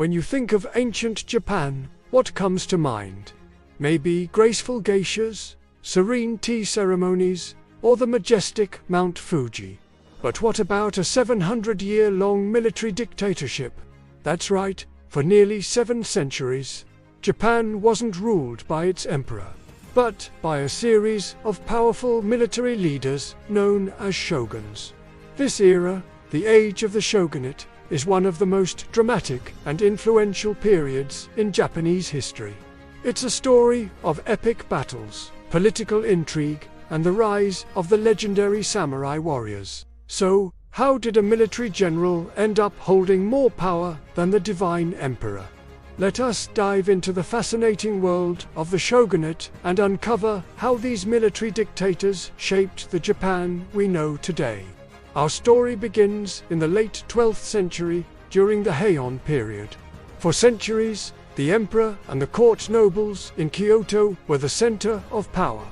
When you think of ancient Japan, what comes to mind? Maybe graceful geishas, serene tea ceremonies, or the majestic Mount Fuji. But what about a 700-year-long military dictatorship? That's right, for nearly 7 centuries, Japan wasn't ruled by its emperor, but by a series of powerful military leaders known as shoguns. This era, the age of the shogunate, is one of the most dramatic and influential periods in Japanese history. It's a story of epic battles, political intrigue, and the rise of the legendary samurai warriors. So, how did a military general end up holding more power than the divine emperor? Let us dive into the fascinating world of the shogunate and uncover how these military dictators shaped the Japan we know today. Our story begins in the late 12th century during the Heian period. For centuries, the emperor and the court nobles in Kyoto were the center of power.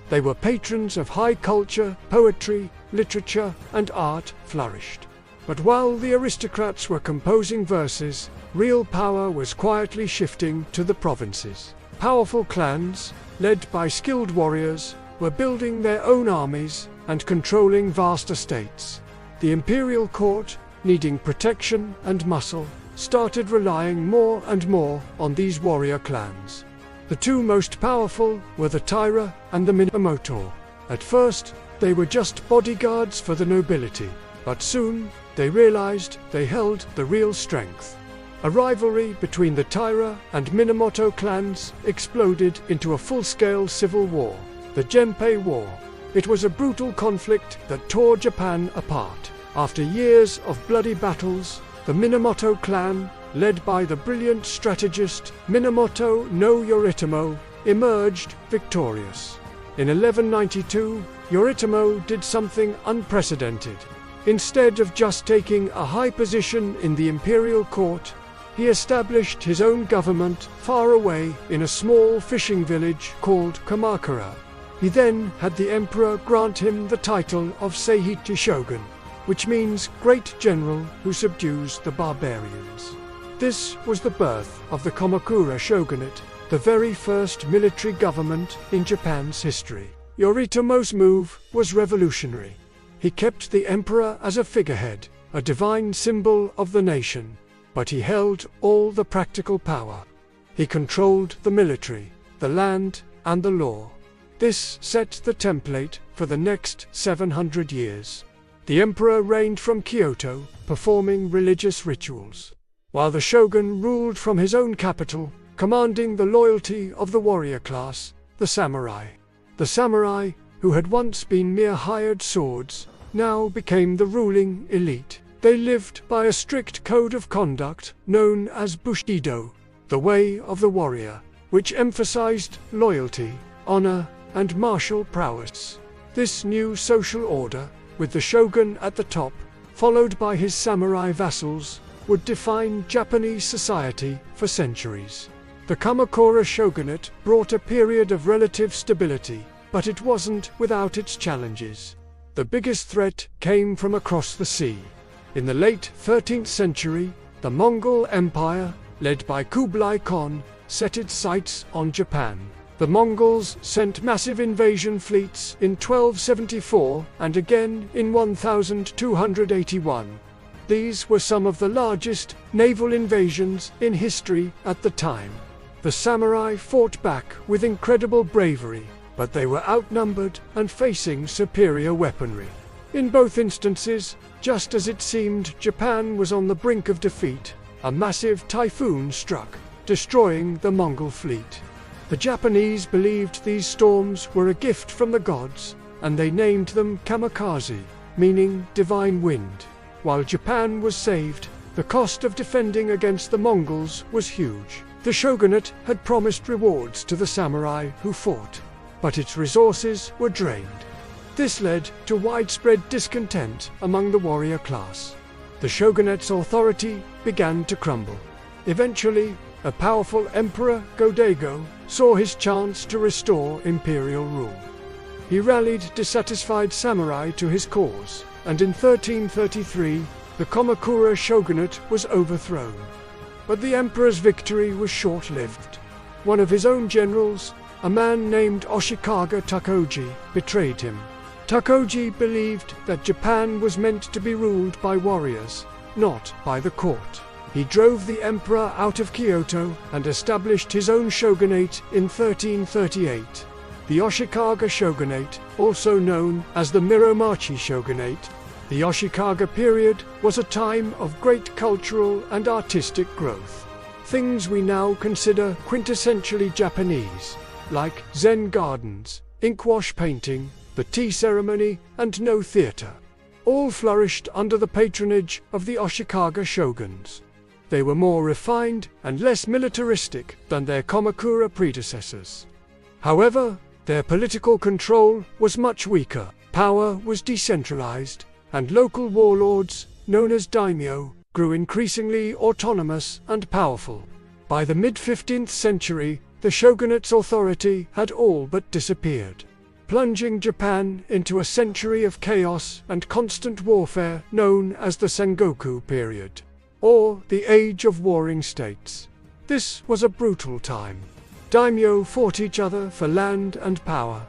They were patrons of high culture, poetry, literature, and art flourished. But while the aristocrats were composing verses, real power was quietly shifting to the provinces. Powerful clans, led by skilled warriors, were building their own armies and controlling vast estates. The imperial court, needing protection and muscle, started relying more and more on these warrior clans. The two most powerful were the Taira and the Minamoto. At first, they were just bodyguards for the nobility, but soon they realized they held the real strength. A rivalry between the Taira and Minamoto clans exploded into a full-scale civil war, the Genpei War. It was a brutal conflict that tore Japan apart. After years of bloody battles, the Minamoto clan, led by the brilliant strategist Minamoto no Yoritomo, emerged victorious. In 1192, Yoritomo did something unprecedented. Instead of just taking a high position in the imperial court, he established his own government far away in a small fishing village called Kamakura. He then had the emperor grant him the title of Seiichi Shogun, which means great general who subdues the barbarians. This was the birth of the Kamakura shogunate, the very first military government in Japan's history. Yoritomo's move was revolutionary. He kept the emperor as a figurehead, a divine symbol of the nation, but he held all the practical power. He controlled the military, the land, and the law. This set the template for the next 700 years. The emperor reigned from Kyoto, performing religious rituals, while the shogun ruled from his own capital, commanding the loyalty of the warrior class, the samurai. The samurai, who had once been mere hired swords, now became the ruling elite. They lived by a strict code of conduct known as Bushidō, the way of the warrior, which emphasized loyalty, honor, and martial prowess. This new social order, with the shogun at the top, followed by his samurai vassals, would define Japanese society for centuries. The Kamakura shogunate brought a period of relative stability, but it wasn't without its challenges. The biggest threat came from across the sea. In the late 13th century, the Mongol Empire, led by Kublai Khan, set its sights on Japan. The Mongols sent massive invasion fleets in 1274 and again in 1281. These were some of the largest naval invasions in history at the time. The samurai fought back with incredible bravery, but they were outnumbered and facing superior weaponry. In both instances, just as it seemed Japan was on the brink of defeat, a massive typhoon struck, destroying the Mongol fleet. The Japanese believed these storms were a gift from the gods, and they named them kamikaze, meaning divine wind. While Japan was saved, the cost of defending against the Mongols was huge. The shogunate had promised rewards to the samurai who fought, but its resources were drained. This led to widespread discontent among the warrior class. The shogunate's authority began to crumble. Eventually, a powerful emperor, Go-Daigo, saw his chance to restore imperial rule. He rallied dissatisfied samurai to his cause, and in 1333, the Kamakura shogunate was overthrown. But the emperor's victory was short-lived. One of his own generals, a man named Ashikaga Takoji, betrayed him. Takoji believed that Japan was meant to be ruled by warriors, not by the court. He drove the emperor out of Kyoto and established his own shogunate in 1338. The Ashikaga shogunate, also known as the Muromachi shogunate, the Ashikaga period was a time of great cultural and artistic growth. Things we now consider quintessentially Japanese, like Zen gardens, inkwash painting, the tea ceremony, and no theatre, all flourished under the patronage of the Ashikaga shoguns. They were more refined and less militaristic than their Kamakura predecessors. However, their political control was much weaker, power was decentralized, and local warlords, known as daimyo, grew increasingly autonomous and powerful. By the mid-15th century, the shogunate's authority had all but disappeared, plunging Japan into a century of chaos and constant warfare known as the Sengoku period, or the Age of Warring States. This was a brutal time. Daimyo fought each other for land and power.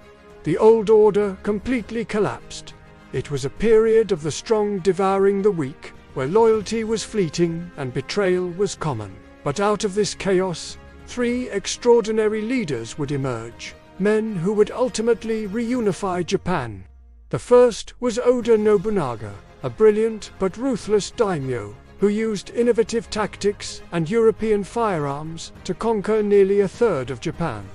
The old order completely collapsed. It was a period of the strong devouring the weak, where loyalty was fleeting and betrayal was common. But out of this chaos, three extraordinary leaders would emerge, men who would ultimately reunify Japan. The first was Oda Nobunaga, a brilliant but ruthless daimyo, who used innovative tactics and European firearms to conquer nearly a third of Japan.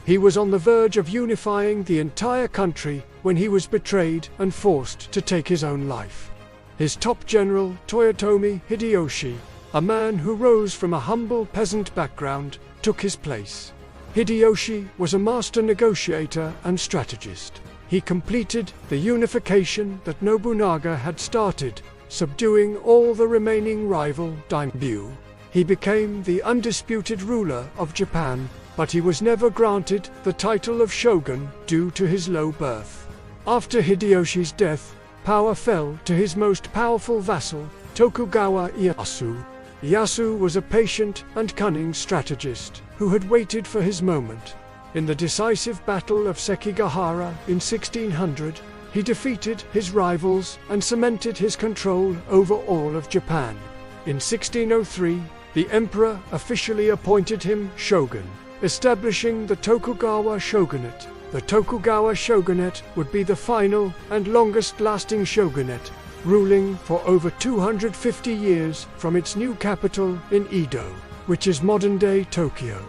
He was on the verge of unifying the entire country when he was betrayed and forced to take his own life. His top general, Toyotomi Hideyoshi, a man who rose from a humble peasant background, took his place. Hideyoshi was a master negotiator and strategist. He completed the unification that Nobunaga had started, subduing all the remaining rival daimyo. He became the undisputed ruler of Japan, but he was never granted the title of shogun due to his low birth. After Hideyoshi's death, power fell to his most powerful vassal, Tokugawa Ieyasu. Ieyasu was a patient and cunning strategist who had waited for his moment. In the decisive Battle of Sekigahara in 1600, he defeated his rivals and cemented his control over all of Japan. In 1603, the emperor officially appointed him shogun, establishing the Tokugawa shogunate. The Tokugawa shogunate would be the final and longest-lasting shogunate, ruling for over 250 years from its new capital in Edo, which is modern-day Tokyo.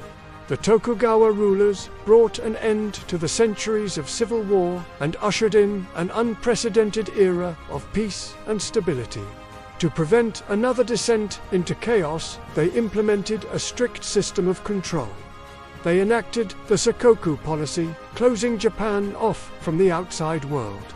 The Tokugawa rulers brought an end to the centuries of civil war and ushered in an unprecedented era of peace and stability. To prevent another descent into chaos, they implemented a strict system of control. They enacted the Sakoku policy, closing Japan off from the outside world.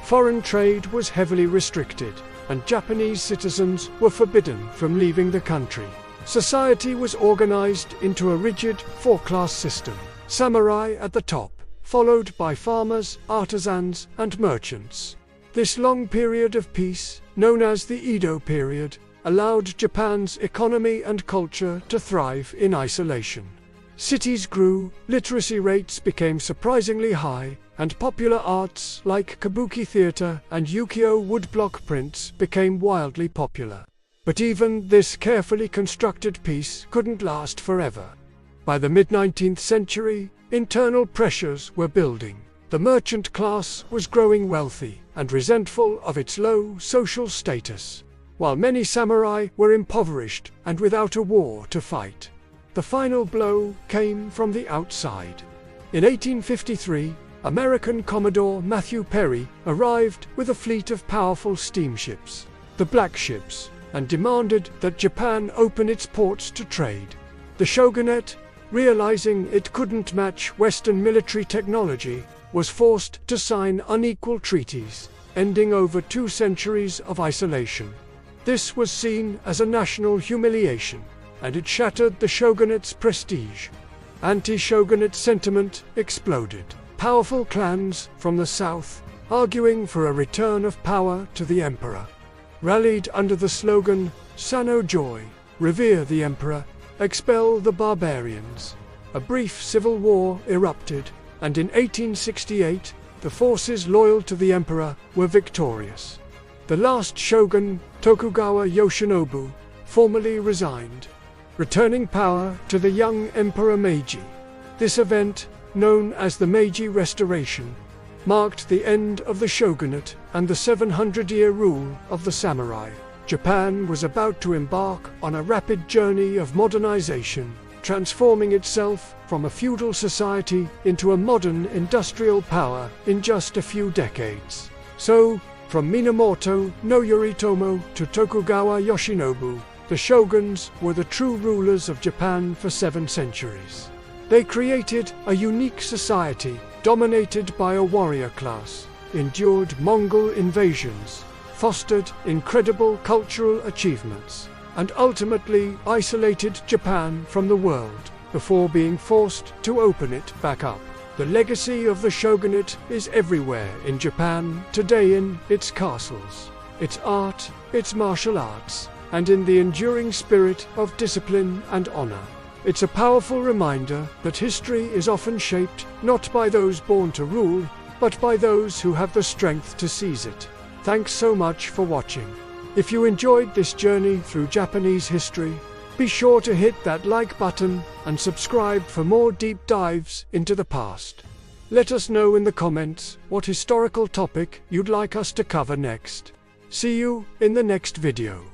Foreign trade was heavily restricted, and Japanese citizens were forbidden from leaving the country. Society was organized into a rigid four-class system. Samurai at the top, followed by farmers, artisans, and merchants. This long period of peace, known as the Edo period, allowed Japan's economy and culture to thrive in isolation. Cities grew, literacy rates became surprisingly high, and popular arts like kabuki theater and ukiyo woodblock prints became wildly popular. But even this carefully constructed peace couldn't last forever. By the mid-19th century, internal pressures were building. The merchant class was growing wealthy and resentful of its low social status, while many samurai were impoverished and without a war to fight. The final blow came from the outside. In 1853, American Commodore Matthew Perry arrived with a fleet of powerful steamships, the Black Ships, and demanded that Japan open its ports to trade. The shogunate, realizing it couldn't match Western military technology, was forced to sign unequal treaties, ending over 2 centuries of isolation. This was seen as a national humiliation, and it shattered the shogunate's prestige. Anti-shogunate sentiment exploded. Powerful clans from the south, arguing for a return of power to the emperor, rallied under the slogan, "Sano Joy," revere the emperor, expel the barbarians. A brief civil war erupted, and in 1868, the forces loyal to the emperor were victorious. The last shogun, Tokugawa Yoshinobu, formally resigned, returning power to the young Emperor Meiji. This event, known as the Meiji Restoration, marked the end of the shogunate and the 700-year rule of the samurai. Japan was about to embark on a rapid journey of modernization, transforming itself from a feudal society into a modern industrial power in just a few decades. So, from Minamoto no Yoritomo to Tokugawa Yoshinobu, the shoguns were the true rulers of Japan for 7 centuries. They created a unique society dominated by a warrior class, endured Mongol invasions, fostered incredible cultural achievements, and ultimately isolated Japan from the world before being forced to open it back up. The legacy of the shogunate is everywhere in Japan today, in its castles, its art, its martial arts, and in the enduring spirit of discipline and honor. It's a powerful reminder that history is often shaped not by those born to rule, but by those who have the strength to seize it. Thanks so much for watching. If you enjoyed this journey through Japanese history, be sure to hit that like button and subscribe for more deep dives into the past. Let us know in the comments what historical topic you'd like us to cover next. See you in the next video.